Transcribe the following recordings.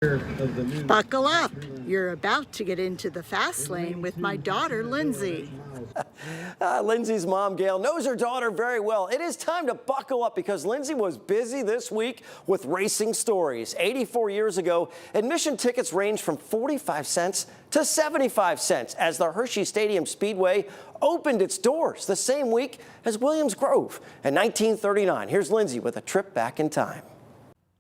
Buckle up. You're about to get into the fast lane with my daughter, Lindsay. Lindsay's mom, Gail, knows her daughter very well. It is time to buckle up because Lindsay was busy this week with racing stories. 84 years ago, admission tickets ranged from 45 cents to 75 cents as the Hershey Stadium Speedway opened its doors the same week as Williams Grove in 1939. Here's Lindsay with a trip back in time.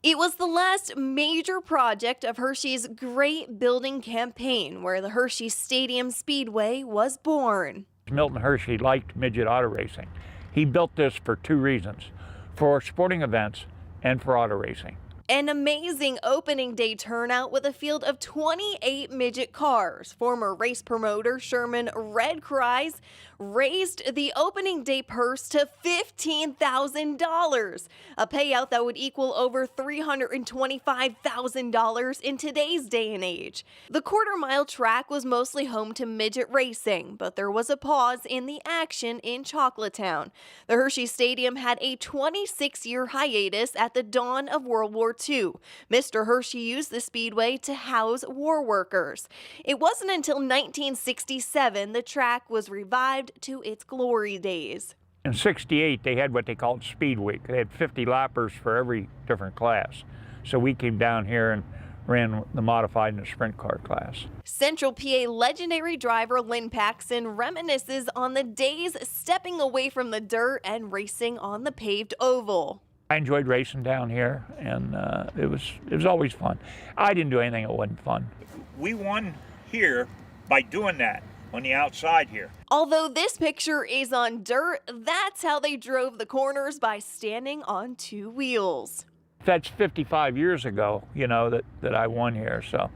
It was the last major project of Hershey's great building campaign, where the Hershey Stadium Speedway was born. Milton Hershey liked midget auto racing. He built this for two reasons: for sporting events and for auto racing. An amazing opening day turnout with a field of 28 midget cars. Former race promoter Sherman Red Cries raised the opening day purse to $15,000, a payout that would equal over $325,000 in today's day and age. The quarter-mile track was mostly home to midget racing, but there was a pause in the action in Chocolatetown. The Hershey Stadium had a 26-year hiatus at the dawn of World War II. Mr. Hershey used the speedway to house war workers. It wasn't until 1967 the track was revived to its glory days. In '68, they had what they called Speed Week. They had 50 lappers for every different class. So we came down here and ran the modified and the sprint car class. Central PA legendary driver Lynn Paxton reminisces on the days stepping away from the dirt and racing on the paved oval. I enjoyed racing down here, and it was always fun. I didn't do anything that wasn't fun. We won here by doing that on the outside here. Although this picture is on dirt, that's how they drove the corners, by standing on two wheels. That's 55 years ago, you know, that I won here. So,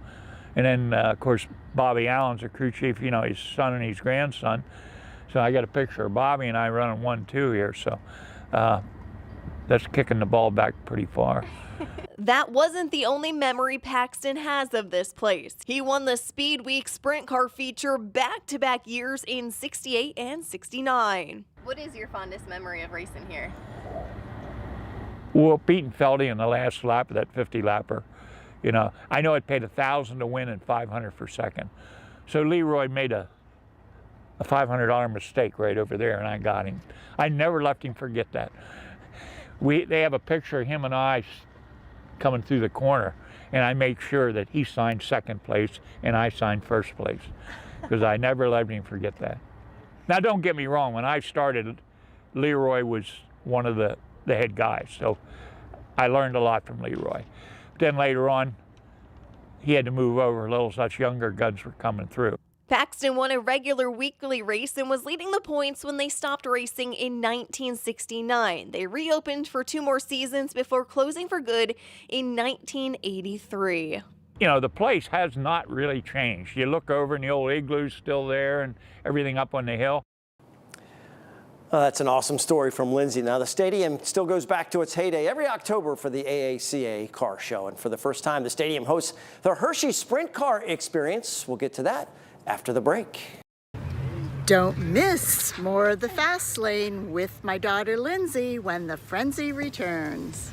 and then of course Bobby Allen's a crew chief, you know, his son and his grandson. So I got a picture of Bobby and I running 1-2 here. So that's kicking the ball back pretty far. That wasn't the only memory Paxton has of this place. He won the Speed Week Sprint Car feature back-to-back years in '68 and '69. What is your fondest memory of racing here? Well, beating Feldy in the last lap of that 50-lapper. You know, I know it paid $1,000 to win and $500 for second. So Leroy made a $500 mistake right over there, and I got him. I never let him forget that. They have a picture of him and I coming through the corner, and I make sure that he signed second place and I signed first place, because I never let him forget that. Now, don't get me wrong, when I started, Leroy was one of the head guys, so I learned a lot from Leroy. But then later on, he had to move over a little, such younger guns were coming through. Paxton won a regular weekly race and was leading the points when they stopped racing in 1969. They reopened for 2 more seasons before closing for good in 1983. You know, the place has not really changed. You look over and the old igloo's still there and everything up on the hill. That's an awesome story from Lindsay. Now, the stadium still goes back to its heyday every October for the AACA car show. And for the first time, the stadium hosts the Hershey Sprint Car Experience. We'll get to that after the break. Don't miss more of the fast lane with my daughter, Lindsay, when the frenzy returns.